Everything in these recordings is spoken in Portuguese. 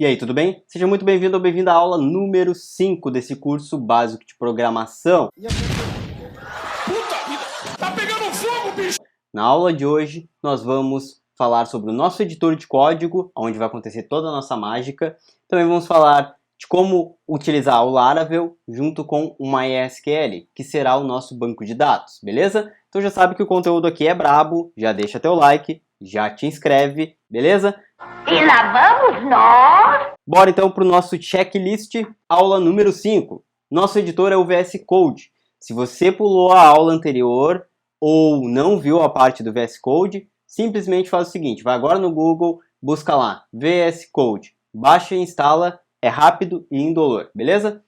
E aí, tudo bem? Seja muito bem-vindo ou bem-vinda à aula número 5 desse curso básico de programação. Puta vida! Tá pegando fogo, bicho! Na aula de hoje, nós vamos falar sobre o nosso editor de código, onde vai acontecer toda a nossa mágica. Também vamos falar de como utilizar o Laravel junto com o MySQL, que será o nosso banco de dados, beleza? Então já sabe que o conteúdo aqui é brabo, já deixa teu like, já te inscreve, beleza? E lá vamos nós! Bora então para o nosso checklist, aula número 5. Nosso editor é o VS Code. Se você pulou a aula anterior ou não viu a parte do VS Code, simplesmente faz o seguinte, vai agora no Google, busca lá VS Code, baixa e instala, é rápido e indolor, beleza?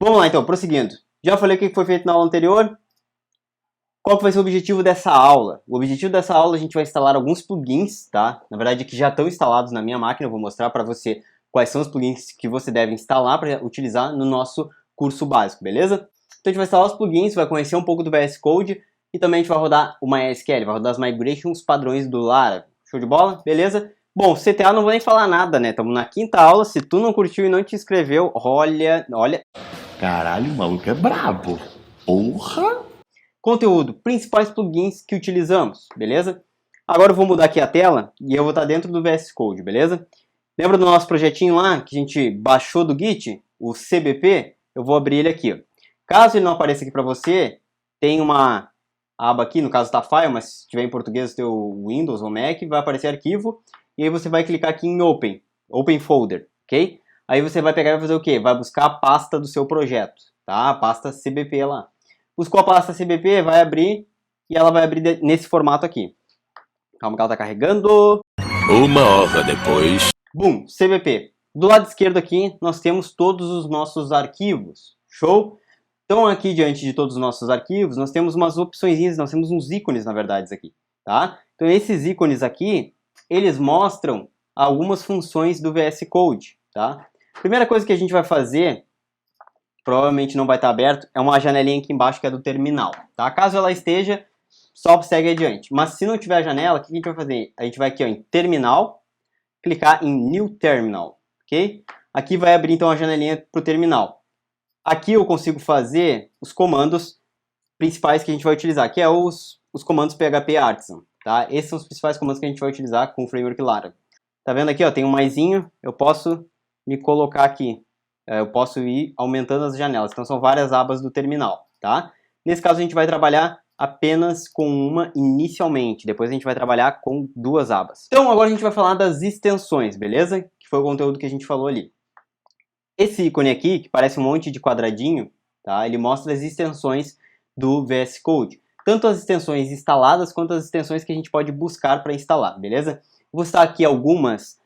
Vamos lá então, prosseguindo. Já falei o que foi feito na aula anterior? Qual que vai ser o objetivo dessa aula? O objetivo dessa aula a gente vai instalar alguns plugins, tá? Na verdade que já estão instalados na minha máquina, eu vou mostrar para você quais são os plugins que você deve instalar para utilizar no nosso curso básico, beleza? Então a gente vai instalar os plugins, vai conhecer um pouco do VS Code e também a gente vai rodar o MySQL, vai rodar as migrations padrões do Laravel. Show de bola? Beleza? Bom, CTA não vou nem falar nada, né? Estamos na quinta aula, se tu não curtiu e não te inscreveu, olha... Caralho, o maluco é brabo. Porra! Conteúdo, principais plugins que utilizamos, beleza? Agora eu vou mudar aqui a tela e eu vou estar dentro do VS Code, beleza? Lembra do nosso projetinho lá que a gente baixou do Git, o CBP? Eu vou abrir ele aqui, ó. Caso ele não apareça aqui para você, tem uma aba aqui, no caso tá File, mas se tiver em português o teu Windows ou Mac, vai aparecer arquivo e aí você vai clicar aqui em Open, Open Folder, ok? Aí você vai pegar e vai fazer o quê? Vai buscar a pasta do seu projeto, tá? A pasta CBP lá. Buscou a pasta CBP, vai abrir e ela vai abrir nesse formato aqui. Calma que ela tá carregando. Uma hora depois. Bum, CBP. Do lado esquerdo aqui nós temos todos os nossos arquivos. Show? Então aqui diante de todos os nossos arquivos nós temos umas opções, nós temos uns ícones na verdade aqui, tá? Então esses ícones aqui, eles mostram algumas funções do VS Code, tá? Primeira coisa que a gente vai fazer, provavelmente não vai estar aberto, é uma janelinha aqui embaixo que é do terminal, tá? Caso ela esteja, só segue adiante. Mas se não tiver a janela, o que a gente vai fazer? A gente vai aqui ó, em terminal, clicar em New Terminal, ok? Aqui vai abrir então a janelinha para o terminal. Aqui eu consigo fazer os comandos principais que a gente vai utilizar, que é os comandos PHP Artisan, tá? Esses são os principais comandos que a gente vai utilizar com o framework Laravel. Tá vendo aqui, ó, tem um maisinho, eu posso me colocar aqui. Eu posso ir aumentando as janelas, então são várias abas do terminal, tá? Nesse caso a gente vai trabalhar apenas com uma inicialmente, depois a gente vai trabalhar com duas abas. Então agora a gente vai falar das extensões, beleza? Que foi o conteúdo que a gente falou ali. Esse ícone aqui, que parece um monte de quadradinho, tá? Ele mostra as extensões do VS Code. Tanto as extensões instaladas, quanto as extensões que a gente pode buscar para instalar, beleza? Vou citar aqui algumas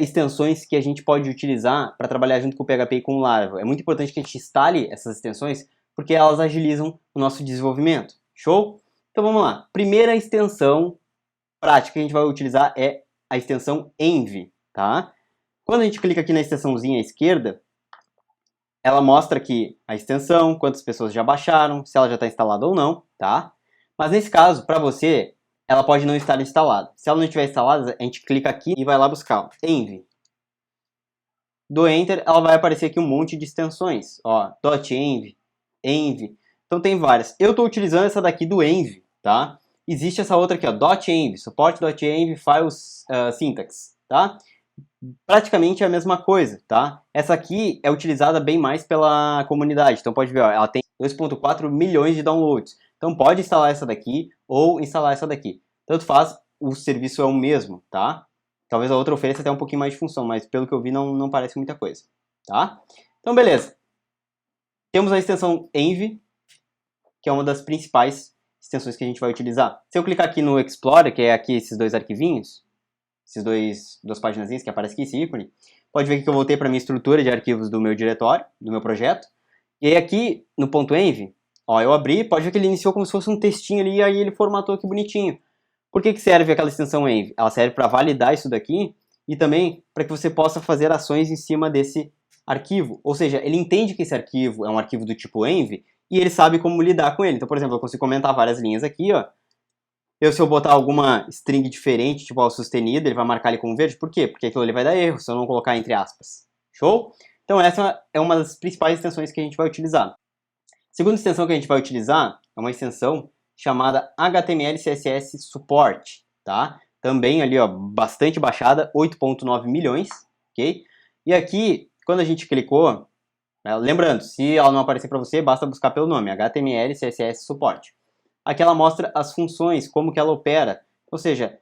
extensões que a gente pode utilizar para trabalhar junto com o PHP e com o Laravel. É muito importante que a gente instale essas extensões, porque elas agilizam o nosso desenvolvimento. Show? Então vamos lá. Primeira extensão prática que a gente vai utilizar é a extensão env, tá? Quando a gente clica aqui na extensãozinha à esquerda, ela mostra aqui a extensão, quantas pessoas já baixaram, se ela já está instalada ou não, tá? Mas nesse caso, para você, ela pode não estar instalada. Se ela não estiver instalada, a gente clica aqui e vai lá buscar env. Do Enter, ela vai aparecer aqui um monte de extensões, ó, .env, env. Então tem várias. Eu estou utilizando essa daqui do env, tá? Existe essa outra aqui, ó, .env, support.env files syntax, tá? Praticamente é a mesma coisa, tá? Essa aqui é utilizada bem mais pela comunidade, então pode ver, ó, ela tem 2.4 milhões de downloads. Então pode instalar essa daqui ou instalar essa daqui. Tanto faz, o serviço é o mesmo, tá? Talvez a outra ofereça até um pouquinho mais de função, mas pelo que eu vi não parece muita coisa, tá? Então beleza. Temos a extensão env, que é uma das principais extensões que a gente vai utilizar. Se eu clicar aqui no Explorer, que é aqui esses dois arquivinhos, duas paginazinhas que aparece aqui, esse ícone, pode ver que eu voltei para a minha estrutura de arquivos do meu diretório, do meu projeto. E aí aqui no .env, ó, eu abri, pode ver que ele iniciou como se fosse um textinho ali, e aí ele formatou aqui bonitinho. Por que serve aquela extensão env? Ela serve para validar isso daqui e também para que você possa fazer ações em cima desse arquivo. Ou seja, ele entende que esse arquivo é um arquivo do tipo env e ele sabe como lidar com ele. Então, por exemplo, eu consigo comentar várias linhas aqui, ó, Se eu botar alguma string diferente, tipo ao sustenido, ele vai marcar ali como verde. Por quê? Porque aquilo ali vai dar erro se eu não colocar entre aspas. Show? Então essa é uma das principais extensões que a gente vai utilizar. A segunda extensão que a gente vai utilizar é uma extensão chamada HTML CSS Support, tá? Também ali, ó, bastante baixada, 8.9 milhões, ok? E aqui, quando a gente clicou, lembrando, se ela não aparecer para você, basta buscar pelo nome, HTML CSS Support. Aqui ela mostra as funções, como que ela opera, ou seja,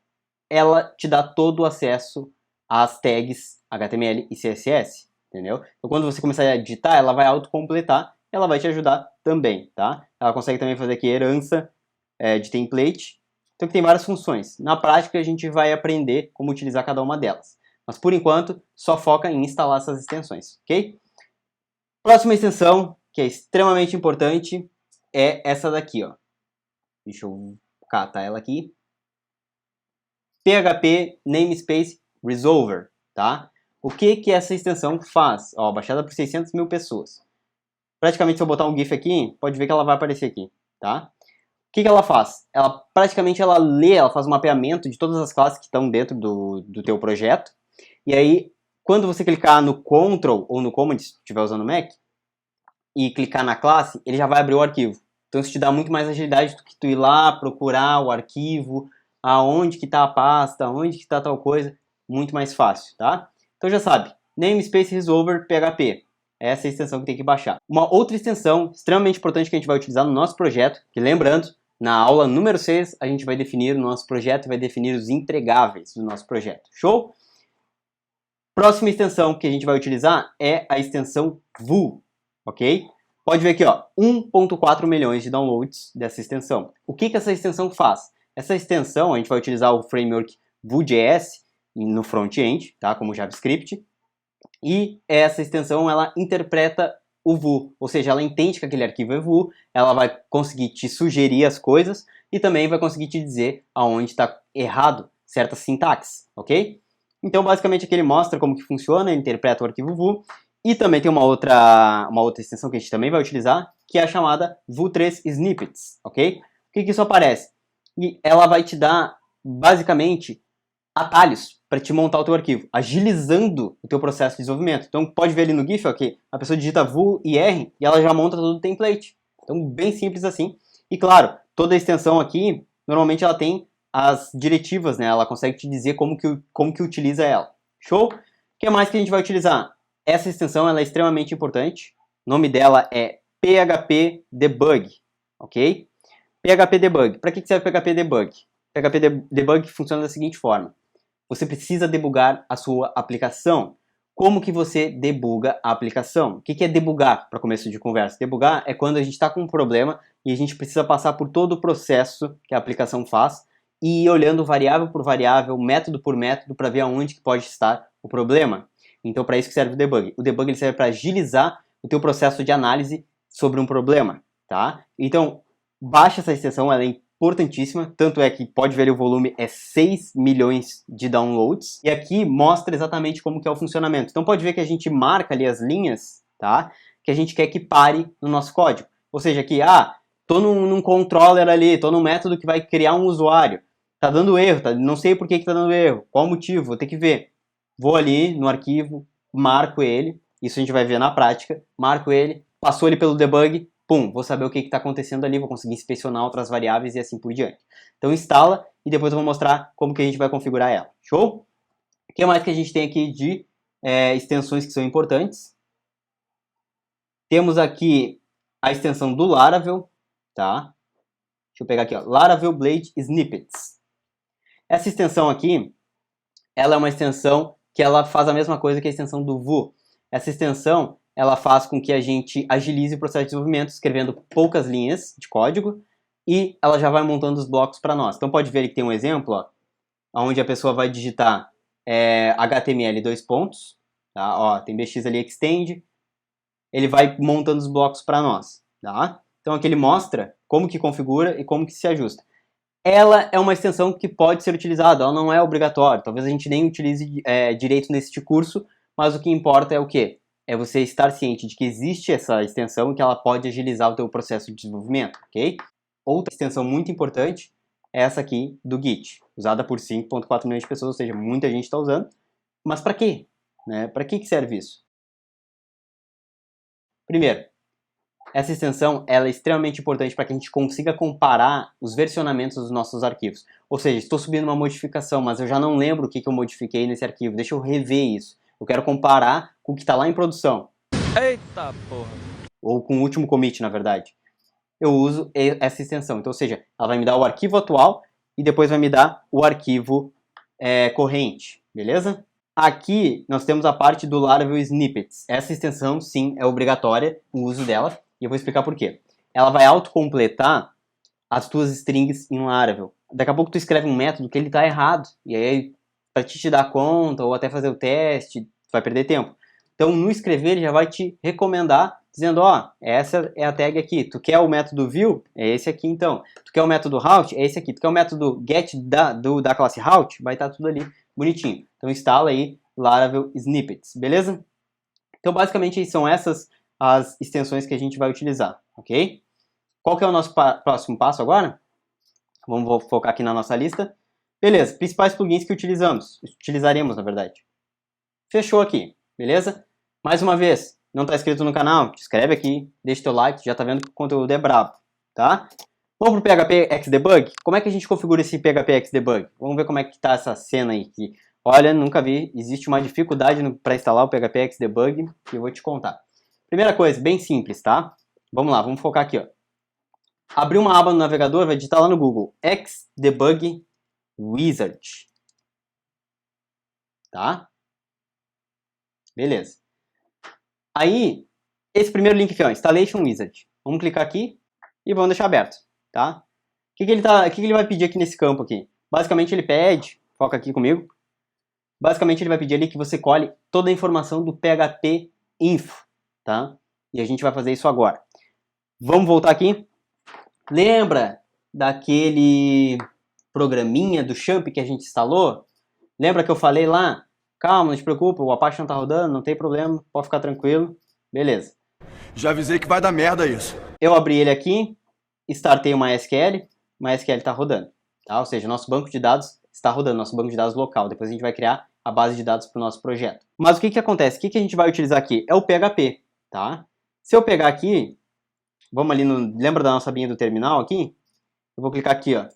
ela te dá todo o acesso às tags HTML e CSS, entendeu? Então quando você começar a digitar, ela vai autocompletar, ela vai te ajudar também, tá? Ela consegue também fazer aqui herança de template, então tem várias funções. Na prática a gente vai aprender como utilizar cada uma delas, mas por enquanto só foca em instalar essas extensões, ok? Próxima extensão, que é extremamente importante, é essa daqui, ó. Deixa eu catar ela aqui. PHP Namespace Resolver, tá? O que essa extensão faz? Ó, baixada por 600 mil pessoas. Praticamente, se eu botar um GIF aqui, pode ver que ela vai aparecer aqui, tá? O que ela faz? Ela lê, ela faz um mapeamento de todas as classes que estão dentro do teu projeto. E aí, quando você clicar no Ctrl ou no Command, se estiver usando o Mac, e clicar na classe, ele já vai abrir o arquivo. Então isso te dá muito mais agilidade do que tu ir lá, procurar o arquivo, aonde que está a pasta, aonde que está tal coisa, muito mais fácil, tá? Então já sabe, Namespace Resolver PHP, essa é a extensão que tem que baixar. Uma outra extensão extremamente importante que a gente vai utilizar no nosso projeto, que lembrando, na aula número 6, a gente vai definir o nosso projeto e vai definir os entregáveis do nosso projeto. Show? Próxima extensão que a gente vai utilizar é a extensão Vue, ok? Pode ver aqui, ó, 1.4 milhões de downloads dessa extensão. O que essa extensão faz? Essa extensão, a gente vai utilizar o framework Vue.js no front-end, tá? Como JavaScript. E essa extensão, ela interpreta o Vue, ou seja, ela entende que aquele arquivo é Vue, ela vai conseguir te sugerir as coisas e também vai conseguir te dizer aonde está errado certa sintaxe, ok? Então, basicamente, aqui ele mostra como que funciona, ele interpreta o arquivo Vue. E também tem uma outra extensão que a gente também vai utilizar, que é a chamada Vue3 Snippets, ok? O que isso aparece? E ela vai te dar, basicamente, atalhos para te montar o teu arquivo, agilizando o teu processo de desenvolvimento. Então, pode ver ali no GIF, ok? A pessoa digita Vue e R e ela já monta todo o template. Então, bem simples assim. E, claro, toda a extensão aqui, normalmente ela tem as diretivas, né? Ela consegue te dizer como que utiliza ela. Show? O que mais que a gente vai utilizar? Essa extensão ela é extremamente importante. O nome dela é PHP Debug, ok? PHP Debug. Para que serve PHP Debug? PHP Debug funciona da seguinte forma. Você precisa debugar a sua aplicação. Como que você debuga a aplicação? O que é debugar, para começo de conversa? Debugar é quando a gente está com um problema e a gente precisa passar por todo o processo que a aplicação faz e ir olhando variável por variável, método por método, para ver aonde que pode estar o problema. Então, para isso que serve o debug. O debug ele serve para agilizar o teu processo de análise sobre um problema, tá? Então, baixa essa extensão, ela é importantíssima, tanto é que pode ver o volume é 6 milhões de downloads, e aqui mostra exatamente como que é o funcionamento. Então, pode ver que a gente marca ali as linhas, tá? Que a gente quer que pare no nosso código. Ou seja, que, tô num controller ali, tô num método que vai criar um usuário, tá dando erro, não sei por que tá dando erro, qual o motivo, vou ter que ver. Vou ali no arquivo, marco ele, isso a gente vai ver na prática, marco ele, passou ele pelo debug, pum, vou saber o que está acontecendo ali, vou conseguir inspecionar outras variáveis e assim por diante. Então instala e depois eu vou mostrar como que a gente vai configurar ela. Show? O que mais que a gente tem aqui de extensões que são importantes? Temos aqui a extensão do Laravel, tá? Deixa eu pegar aqui, ó, Laravel Blade Snippets. Essa extensão aqui, ela é uma extensão que ela faz a mesma coisa que a extensão do Vue. Essa extensão, ela faz com que a gente agilize o processo de desenvolvimento, escrevendo poucas linhas de código, e ela já vai montando os blocos para nós. Então pode ver que tem um exemplo, ó, onde a pessoa vai digitar HTML 2 pontos, tá? Ó, tem BX ali extend, ele vai montando os blocos para nós, tá? Então aqui ele mostra como que configura e como que se ajusta. Ela é uma extensão que pode ser utilizada, ela não é obrigatória. Talvez a gente nem utilize direito neste curso, mas o que importa é o quê? É você estar ciente de que existe essa extensão e que ela pode agilizar o teu processo de desenvolvimento, ok? Outra extensão muito importante é essa aqui do Git, usada por 5,4 milhões de pessoas, ou seja, muita gente está usando. Mas para quê? Né? Para que serve isso? Primeiro, essa extensão ela é extremamente importante para que a gente consiga comparar os versionamentos dos nossos arquivos. Ou seja, estou subindo uma modificação, mas eu já não lembro o que eu modifiquei nesse arquivo. Deixa eu rever isso. Eu quero comparar com o que está lá em produção. Eita porra! Ou com o último commit, na verdade. Eu uso essa extensão. Então, ou seja, ela vai me dar o arquivo atual e depois vai me dar o arquivo corrente. Beleza? Aqui nós temos a parte do Laravel Snippets. Essa extensão, sim, é obrigatória o uso dela. E eu vou explicar por quê. Ela vai autocompletar as tuas strings em Laravel. Daqui a pouco tu escreve um método que ele está errado. E aí, para te dar conta ou até fazer o teste, tu vai perder tempo. Então, no escrever, ele já vai te recomendar, dizendo, ó, essa é a tag aqui. Tu quer o método view? É esse aqui, então. Tu quer o método route? É esse aqui. Tu quer o método get da classe route? Vai estar tudo ali bonitinho. Então, instala aí Laravel Snippets, beleza? Então, basicamente, são essas as extensões que a gente vai utilizar, ok? Qual que é o nosso próximo passo agora? Vamos focar aqui na nossa lista. Beleza, principais plugins que utilizaremos, na verdade. Fechou aqui, beleza? Mais uma vez, não está inscrito no canal? Te inscreve aqui, deixa teu like, já está vendo que o conteúdo é brabo, tá? Vamos para o PHP Xdebug? Como é que a gente configura esse PHP Xdebug? Vamos ver como é que está essa cena aí. Que, olha, nunca vi, existe uma dificuldade para instalar o PHP Xdebug que eu vou te contar. Primeira coisa, bem simples, tá? Vamos lá, vamos focar aqui, ó. Abrir uma aba no navegador, vai digitar lá no Google Xdebug Wizard. Tá? Beleza. Aí, esse primeiro link aqui, ó, Installation Wizard. Vamos clicar aqui e vamos deixar aberto, tá? O que ele vai pedir aqui nesse campo aqui? Basicamente ele pede, foca aqui comigo, basicamente ele vai pedir ali que você colhe toda a informação do PHP Info, tá? E a gente vai fazer isso agora. Vamos voltar aqui. Lembra daquele programinha do Champ que a gente instalou? Lembra que eu falei lá? Calma, não se preocupa, o Apache não tá rodando, não tem problema, pode ficar tranquilo. Beleza. Já avisei que vai dar merda isso. Eu abri ele aqui, startei o MySQL tá rodando, tá? Ou seja, nosso banco de dados está rodando, nosso banco de dados local. Depois a gente vai criar a base de dados para o nosso projeto. Mas o que que acontece? O que que a gente vai utilizar aqui? É o PHP, tá? Se eu pegar aqui, vamos ali no... Lembra da nossa abinha do terminal aqui? Eu vou clicar aqui, ó.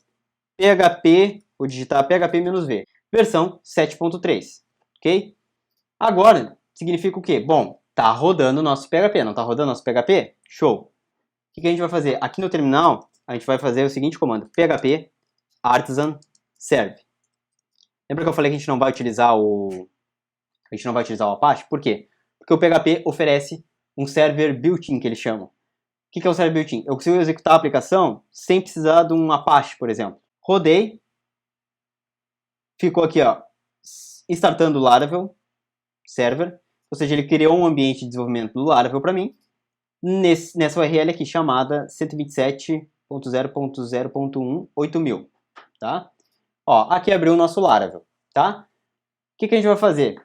PHP, vou digitar PHP-V, versão 7.3, ok? Agora, significa o quê? Bom, tá rodando o nosso PHP, não tá rodando o nosso PHP? Show! O que que a gente vai fazer? Aqui no terminal, a gente vai fazer o seguinte comando, php artisan serve. Lembra que eu falei que a gente não vai utilizar o Apache? Por quê? Porque o PHP oferece um server built-in, que eles chamam. O que é o server built-in? Eu consigo executar a aplicação sem precisar de um Apache, por exemplo. Rodei, ficou aqui, ó, startando o Laravel server, ou seja, ele criou um ambiente de desenvolvimento do Laravel para mim, nessa URL aqui, chamada 127.0.0.1.8000, tá? Ó, aqui abriu o nosso Laravel, tá? O que a gente vai fazer?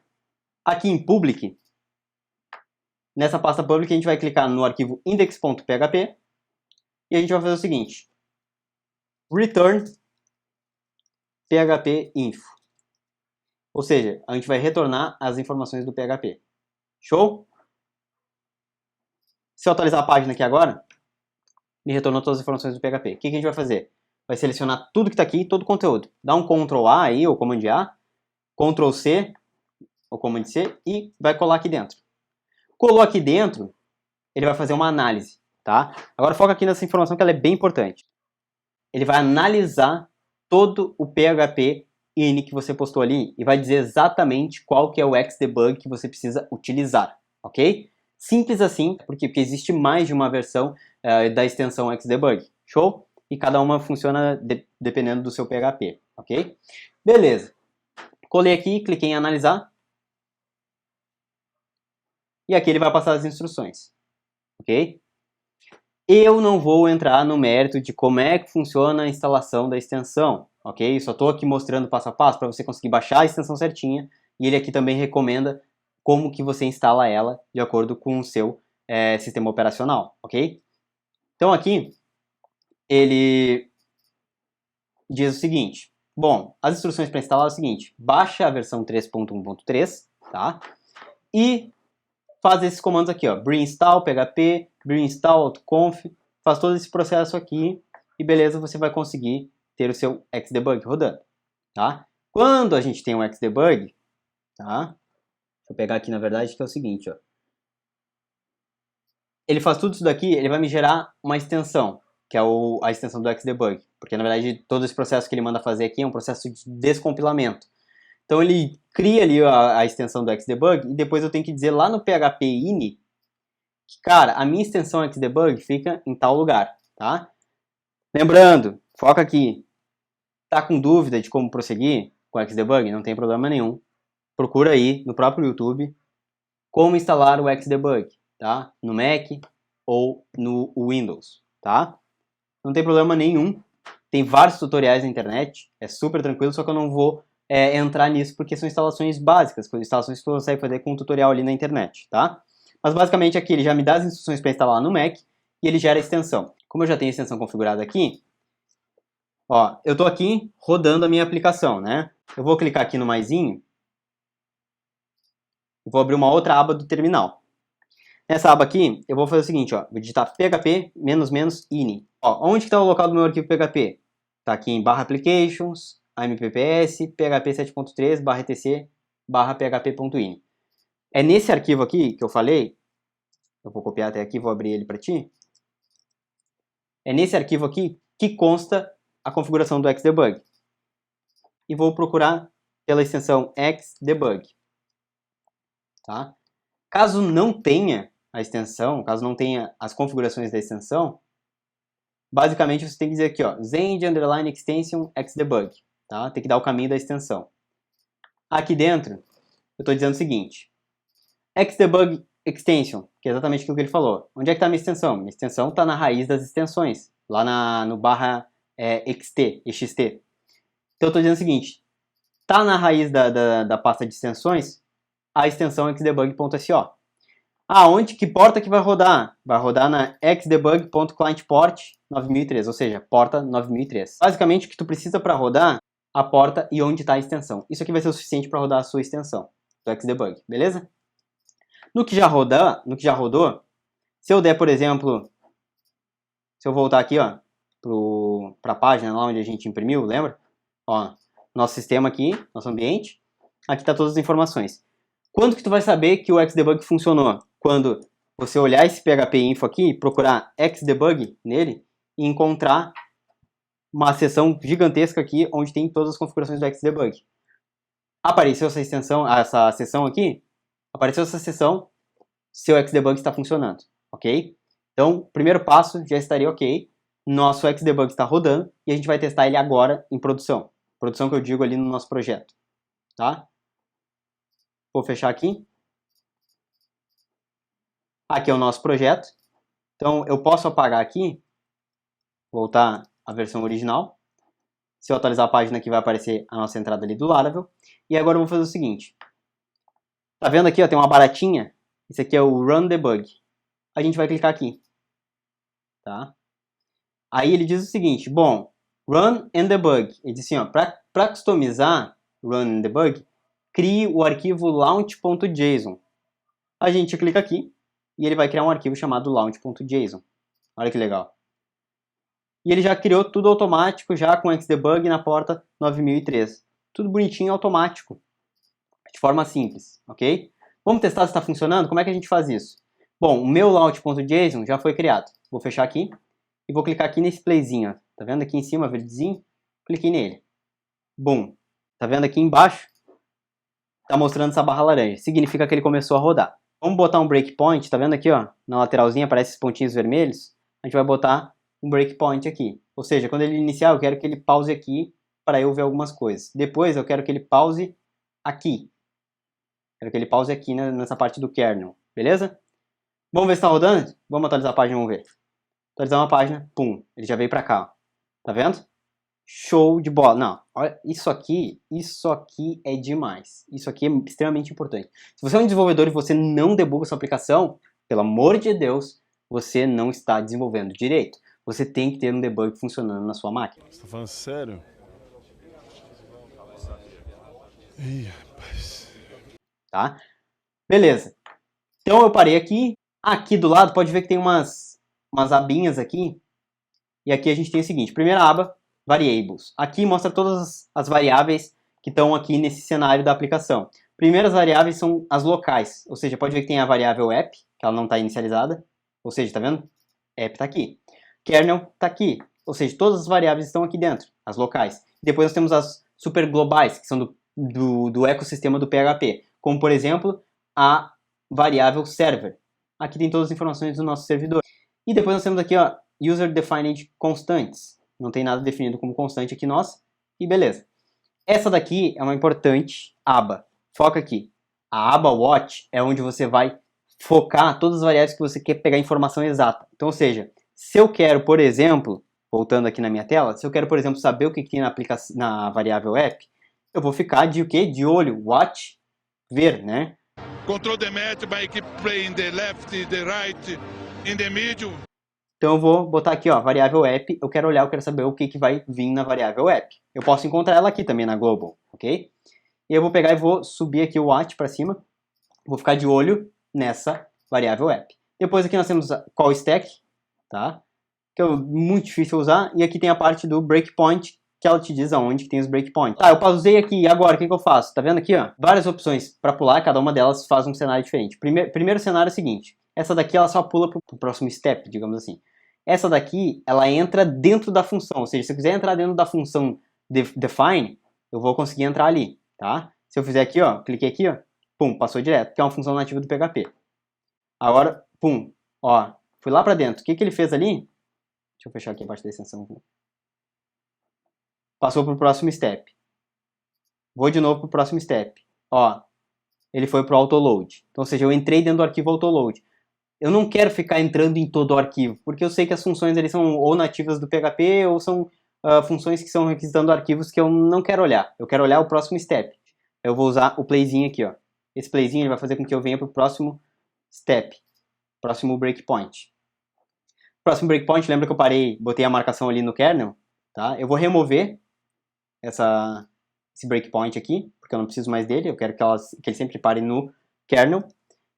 Aqui em public, nessa pasta public, a gente vai clicar no arquivo index.php e a gente vai fazer o seguinte, return php info. Ou seja, a gente vai retornar as informações do PHP. Show? Se eu atualizar a página aqui agora, me retornou todas as informações do PHP. O que a gente vai fazer? Vai selecionar tudo que está aqui, todo o conteúdo. Dá um Ctrl A aí, ou Command A, Ctrl C, ou Command C, e vai colar aqui dentro. Colou aqui dentro, ele vai fazer uma análise, tá? Agora foca aqui nessa informação que ela é bem importante. Ele vai analisar todo o PHP INI que você postou ali e vai dizer exatamente qual que é o Xdebug que você precisa utilizar, ok? Simples assim, porque existe mais de uma versão da extensão Xdebug, show? E cada uma funciona dependendo do seu PHP, ok? Beleza. Colei aqui, cliquei em analisar. E aqui ele vai passar as instruções, ok? Eu não vou entrar no mérito de como é que funciona a instalação da extensão, ok? Só estou aqui mostrando passo a passo para você conseguir baixar a extensão certinha. E ele aqui também recomenda como que você instala ela de acordo com o seu sistema operacional, ok? Então aqui, ele diz o seguinte. Bom, as instruções para instalar é o seguinte. Baixa a versão 3.1.3, tá? E faz esses comandos aqui, ó. Reinstall, php, reinstall, autoconf. Faz todo esse processo aqui e beleza, você vai conseguir ter o seu Xdebug rodando, tá? Quando a gente tem um Xdebug, tá? Deixa eu pegar aqui, na verdade, que é o seguinte, ó. Ele faz tudo isso daqui, ele vai me gerar uma extensão, que é a extensão do Xdebug. Porque, na verdade, todo esse processo que ele manda fazer aqui é um processo de descompilamento. Então, ele cria ali a extensão do Xdebug e depois eu tenho que dizer lá no PHP ini que, cara, a minha extensão Xdebug fica em tal lugar, tá? Lembrando, foca aqui. Tá com dúvida de como prosseguir com o Xdebug? Não tem problema nenhum. Procura aí no próprio YouTube como instalar o Xdebug, tá? No Mac ou no Windows, tá? Não tem problema nenhum. Tem vários tutoriais na internet, é super tranquilo, só que eu não vou entrar nisso porque são instalações básicas, instalações que você consegue fazer com um tutorial ali na internet, tá? Mas basicamente aqui ele já me dá as instruções para instalar no Mac e ele gera a extensão. Como eu já tenho a extensão configurada aqui, ó, eu tô aqui rodando a minha aplicação, né? Eu vou clicar aqui no maisinho e vou abrir uma outra aba do terminal. Nessa aba aqui, eu vou fazer o seguinte, ó, vou digitar php --ini. Ó, onde que está o local do meu arquivo PHP? Tá aqui em /applications, ampps, php 7.3, /etc, /php.ini. É nesse arquivo aqui que eu falei, eu vou copiar até aqui, vou abrir ele para ti. É nesse arquivo aqui que consta a configuração do Xdebug. E vou procurar pela extensão Xdebug. Tá? Caso não tenha a extensão, caso não tenha as configurações da extensão, basicamente você tem que dizer aqui, ó, Zend underline extension Xdebug, tá? Tem que dar o caminho da extensão. Aqui dentro, eu estou dizendo o seguinte, Xdebug extension, que é exatamente aquilo que ele falou. Onde é que está a minha extensão? Minha extensão está na raiz das extensões, lá no /xt. Então eu estou dizendo o seguinte, está na raiz da pasta de extensões a extensão xdebug.so. Onde que porta que vai rodar? Vai rodar na xdebug.clientport 9003, ou seja, porta 9003. Basicamente o que tu precisa para rodar a porta e onde está a extensão. Isso aqui vai ser o suficiente para rodar a sua extensão do Xdebug, beleza? No que já rodou, se eu der, por exemplo, se eu voltar aqui, ó, para a página lá onde a gente imprimiu, lembra? Ó, nosso sistema aqui, nosso ambiente, aqui está todas as informações. Quando que tu vai saber que o Xdebug funcionou? Quando você olhar esse PHP info aqui, procurar Xdebug nele e encontrar uma seção gigantesca aqui onde tem todas as configurações do Xdebug. Apareceu essa seção aqui? Apareceu essa seção, seu Xdebug está funcionando, ok? Então, primeiro passo já estaria ok. Nosso Xdebug está rodando e a gente vai testar ele agora em produção. Produção que eu digo ali no nosso projeto, tá? Vou fechar aqui. Aqui é o nosso projeto. Então, eu posso apagar aqui, voltar à versão original. Se eu atualizar a página aqui, vai aparecer a nossa entrada ali do Laravel. E agora eu vou fazer o seguinte. Tá vendo aqui, ó, tem uma baratinha? Esse aqui é o Run Debug. A gente vai clicar aqui. Tá? Aí ele diz o seguinte, bom, Run and Debug. Ele diz assim, ó, para customizar Run and Debug, crie o arquivo launch.json. A gente clica aqui e ele vai criar um arquivo chamado launch.json. Olha que legal. E ele já criou tudo automático, já com Xdebug na porta 9003. Tudo bonitinho, automático. De forma simples, ok? Vamos testar se está funcionando? Como é que a gente faz isso? Bom, o meu launch.json já foi criado. Vou fechar aqui e vou clicar aqui nesse playzinho. Ó. Tá vendo aqui em cima, verdezinho? Cliquei nele. Bum. Tá vendo aqui embaixo? Tá mostrando essa barra laranja. Significa que ele começou a rodar. Vamos botar um breakpoint. Tá vendo aqui, ó? Na lateralzinha aparece esses pontinhos vermelhos. A gente vai botar um breakpoint aqui. Ou seja, quando ele iniciar, eu quero que ele pause aqui para eu ver algumas coisas. Depois eu quero que ele pause aqui. Quero que ele pause aqui nessa parte do kernel. Beleza? Vamos ver se está rodando? Vamos atualizar a página, vamos ver. Atualizar uma página, pum, ele já veio para cá. Ó. Tá vendo? Show de bola. Não, olha, isso aqui é demais. Isso aqui é extremamente importante. Se você é um desenvolvedor e você não debuga sua aplicação, pelo amor de Deus, você não está desenvolvendo direito. Você tem que ter um debug funcionando na sua máquina. Você tá falando sério? Ih, rapaz. Tá? Beleza. Então eu parei aqui. Aqui do lado pode ver que tem umas abinhas aqui. E aqui a gente tem o seguinte. Primeira aba, Variables. Aqui mostra todas as variáveis que estão aqui nesse cenário da aplicação. Primeiras variáveis são as locais. Ou seja, pode ver que tem a variável app, que ela não está inicializada. Ou seja, tá vendo? App está aqui. Kernel está aqui. Ou seja, todas as variáveis estão aqui dentro, as locais. Depois nós temos as super globais, que são do ecossistema do PHP. Como, por exemplo, a variável server. Aqui tem todas as informações do nosso servidor. E depois nós temos aqui, ó, User Defined Constants. Não tem nada definido como constante aqui nossa. E beleza. Essa daqui é uma importante aba. Foca aqui. A aba Watch é onde você vai focar todas as variáveis que você quer pegar informação exata. Então, ou seja, se eu quero, por exemplo, voltando aqui na minha tela, se eu quero, por exemplo, saber o que tem na variável app, eu vou ficar de o quê? De olho, watch, ver, né? Control the match by keep playing the left, the right, in the middle. Então eu vou botar aqui, ó, variável app, eu quero olhar, eu quero saber o que vai vir na variável app. Eu posso encontrar ela aqui também na global, ok? E eu vou pegar e vou subir aqui o watch para cima, vou ficar de olho nessa variável app. Depois aqui nós temos a call stack, tá? Que é muito difícil usar, e aqui tem a parte do breakpoint, que ela te diz aonde que tem os breakpoints. Tá, eu pausei aqui, e agora o que eu faço? Tá vendo aqui, ó? Várias opções para pular, cada uma delas faz um cenário diferente. Primeiro cenário é o seguinte, essa daqui ela só pula pro próximo step, digamos assim. Essa daqui, ela entra dentro da função, ou seja, se eu quiser entrar dentro da função define, eu vou conseguir entrar ali, tá? Se eu fizer aqui, ó, cliquei aqui, ó, pum, passou direto, que é uma função nativa do PHP. Agora, pum, ó, fui lá pra dentro. O que ele fez ali? Deixa eu fechar aqui a parte da extensão. Passou pro próximo step. Vou de novo pro próximo step. Ó, ele foi pro autoload. Então, ou seja, eu entrei dentro do arquivo autoload. Eu não quero ficar entrando em todo o arquivo, porque eu sei que as funções ali são ou nativas do PHP ou são funções que são requisitando arquivos que eu não quero olhar. Eu quero olhar o próximo step. Eu vou usar o playzinho aqui, ó. Esse playzinho ele vai fazer com que eu venha pro próximo step, próximo breakpoint. Próximo breakpoint, lembra que eu parei, botei a marcação ali no kernel, tá? Eu vou remover esse breakpoint aqui, porque eu não preciso mais dele, eu quero que ele sempre pare no kernel.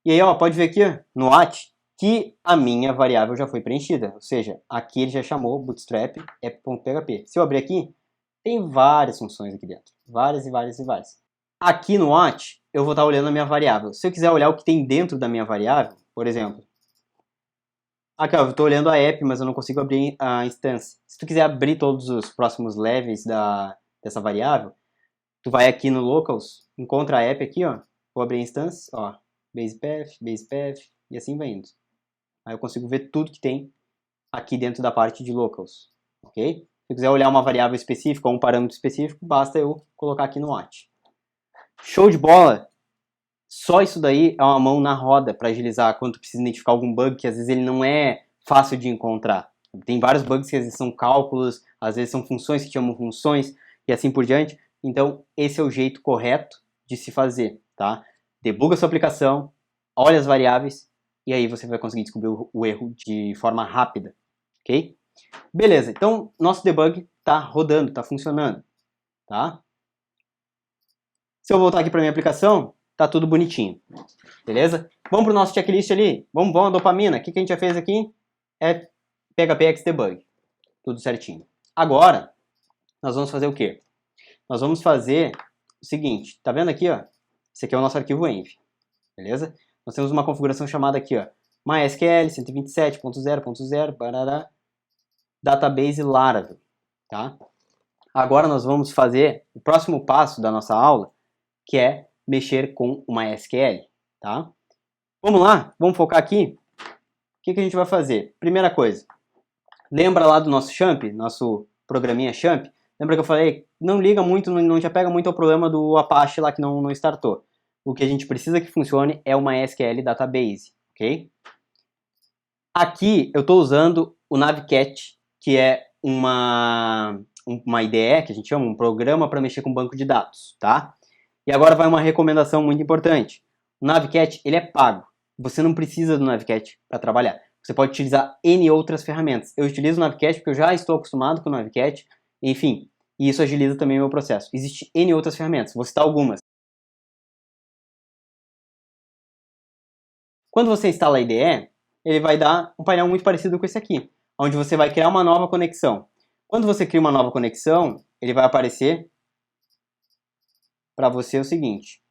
E aí, ó, pode ver aqui, ó, no watch, que a minha variável já foi preenchida. Ou seja, aqui ele já chamou bootstrap app.php. Se eu abrir aqui, tem várias funções aqui dentro. Várias e várias e várias. Aqui no watch, eu vou estar olhando a minha variável. Se eu quiser olhar o que tem dentro da minha variável, por exemplo, aqui, ó, eu estou olhando a app, mas eu não consigo abrir a instância. Se tu quiser abrir todos os próximos levels dessa variável, tu vai aqui no locals, encontra a app aqui, ó, vou abrir a instância, ó, base path, e assim vai indo. Aí eu consigo ver tudo que tem aqui dentro da parte de locals, ok? Se eu quiser olhar uma variável específica ou um parâmetro específico, basta eu colocar aqui no watch. Show de bola! Só isso daí é uma mão na roda para agilizar quando tu precisa identificar algum bug que às vezes ele não é fácil de encontrar. Tem vários bugs que às vezes são cálculos, às vezes são funções que chamam funções e assim por diante. Então esse é o jeito correto de se fazer, tá? Debuga sua aplicação, olha as variáveis e aí você vai conseguir descobrir o erro de forma rápida, ok? Beleza, então nosso debug está rodando, está funcionando, tá? Se eu voltar aqui para minha aplicação, tá tudo bonitinho, beleza? Vamos para o nosso checklist ali, vamos a dopamina. O que a gente já fez aqui é PHP Xdebug, tudo certinho. Agora, nós vamos fazer o quê? Nós vamos fazer o seguinte, tá vendo aqui, ó? Esse aqui é o nosso arquivo env, beleza? Nós temos uma configuração chamada aqui, ó, MySQL 127.0.0, barará, database Laravel, tá? Agora nós vamos fazer o próximo passo da nossa aula, que é mexer com o MySQL, tá? Vamos lá, vamos focar aqui. O que a gente vai fazer? Primeira coisa, lembra lá do nosso champ, nosso programinha champ? Lembra que eu falei, não liga muito, não te apega muito ao problema do Apache lá que não startou. O que a gente precisa que funcione é o MySQL Database, ok? Aqui eu estou usando o Navcat, que é uma IDE, que a gente chama, um programa para mexer com banco de dados, tá? E agora vai uma recomendação muito importante. O Navcat, ele é pago. Você não precisa do Navcat para trabalhar. Você pode utilizar N outras ferramentas. Eu utilizo o Navcat porque eu já estou acostumado com o Navcat, enfim, e isso agiliza também o meu processo. Existem N outras ferramentas, vou citar algumas. Quando você instala a IDE, ele vai dar um painel muito parecido com esse aqui, onde você vai criar uma nova conexão. Quando você cria uma nova conexão, ele vai aparecer para você o seguinte.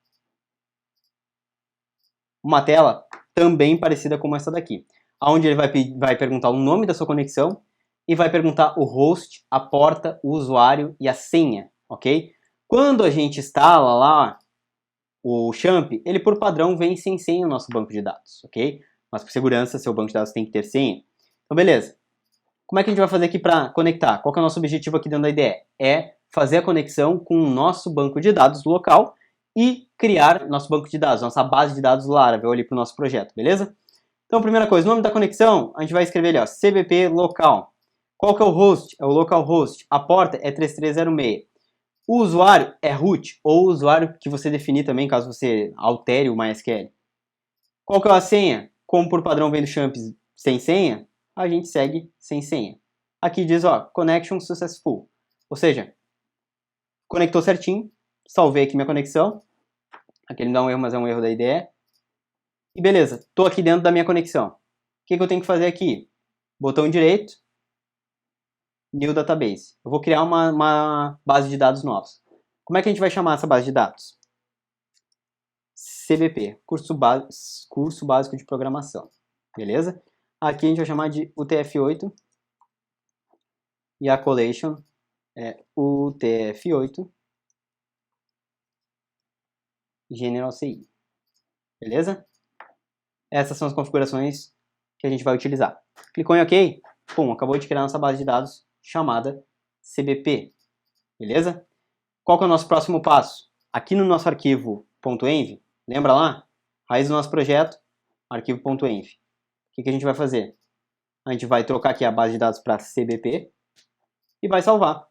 Uma tela também parecida com essa daqui, onde ele vai perguntar o nome da sua conexão e vai perguntar o host, a porta, o usuário e a senha, ok? Quando a gente instala lá o Champ, ele por padrão vem sem senha no nosso banco de dados, ok? Mas por segurança, seu banco de dados tem que ter senha. Então, beleza. Como é que a gente vai fazer aqui para conectar? Qual que é o nosso objetivo aqui dentro da IDE? É fazer a conexão com o nosso banco de dados local e criar nosso banco de dados, nossa base de dados Laravel ali para o nosso projeto, beleza? Então, primeira coisa, o nome da conexão, a gente vai escrever ali, ó, CBP local. Qual que é o host? É o localhost. A porta é 3306. O usuário é root, ou o usuário que você definir também, caso você altere o MySQL. Qual que é a senha? Como por padrão vem do Champ sem senha, a gente segue sem senha. Aqui diz, ó, connection successful. Ou seja, conectou certinho, salvei aqui minha conexão. Aqui ele me dá um erro, mas é um erro da IDE. E beleza, estou aqui dentro da minha conexão. O que eu tenho que fazer aqui? Botão direito, New Database. Eu vou criar uma base de dados novos. Como é que a gente vai chamar essa base de dados? CBP, Curso Básico de Programação. Beleza? Aqui a gente vai chamar de UTF-8 e a collation é UTF-8 General CI. Beleza? Essas são as configurações que a gente vai utilizar. Clicou em OK, pum, acabou de criar nossa base de dados chamada CBP. Beleza? Qual que é o nosso próximo passo? Aqui no nosso arquivo .env, lembra lá? Raiz do nosso projeto, arquivo.env. O que a gente vai fazer? A gente vai trocar aqui a base de dados para CBP e vai salvar.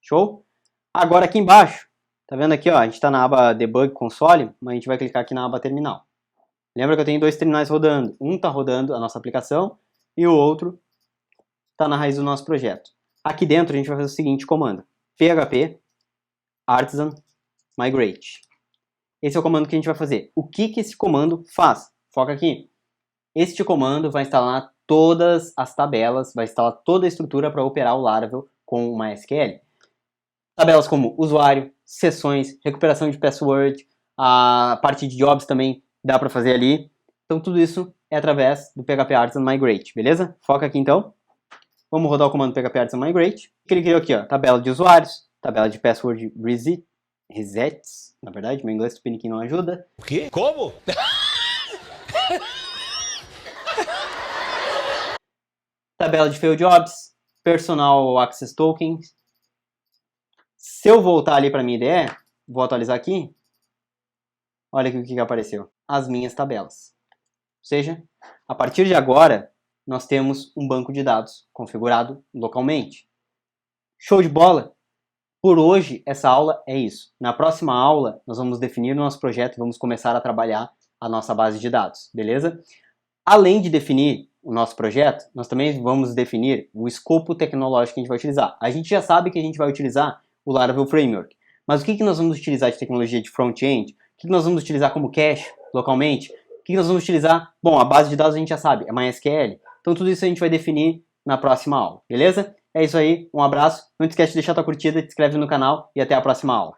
Show? Agora aqui embaixo, tá vendo aqui, ó, a gente está na aba Debug Console, mas a gente vai clicar aqui na aba Terminal. Lembra que eu tenho dois terminais rodando. Um está rodando a nossa aplicação e o outro está na raiz do nosso projeto. Aqui dentro a gente vai fazer o seguinte comando. php artisan migrate. Esse é o comando que a gente vai fazer. O que esse comando faz? Foca aqui. Este comando vai instalar todas as tabelas, vai instalar toda a estrutura para operar o Laravel com o MySQL. Tabelas como usuário, sessões, recuperação de password, a parte de jobs também dá para fazer ali. Então tudo isso é através do PHP Artisan Migrate, beleza? Foca aqui então. Vamos rodar o comando PHP Artisan Migrate. Ele criou aqui, ó, tabela de usuários, tabela de password resets. Na verdade, meu inglês tupiniquim não ajuda. O quê? Como? Tabela de fail jobs, personal access tokens. Se eu voltar ali para minha IDE, vou atualizar aqui. Olha aqui o que apareceu. As minhas tabelas. Ou seja, a partir de agora, nós temos um banco de dados configurado localmente. Show de bola? Por hoje, essa aula é isso. Na próxima aula, nós vamos definir o nosso projeto e vamos começar a trabalhar a nossa base de dados, beleza? Além de definir o nosso projeto, nós também vamos definir o escopo tecnológico que a gente vai utilizar. A gente já sabe que a gente vai utilizar o Laravel Framework, mas o que nós vamos utilizar de tecnologia de front-end? O que nós vamos utilizar como cache localmente? O que nós vamos utilizar? Bom, a base de dados a gente já sabe, é MySQL. Então tudo isso a gente vai definir na próxima aula, beleza? É isso aí, um abraço, não esquece de deixar tua curtida, te inscreve no canal e até a próxima aula.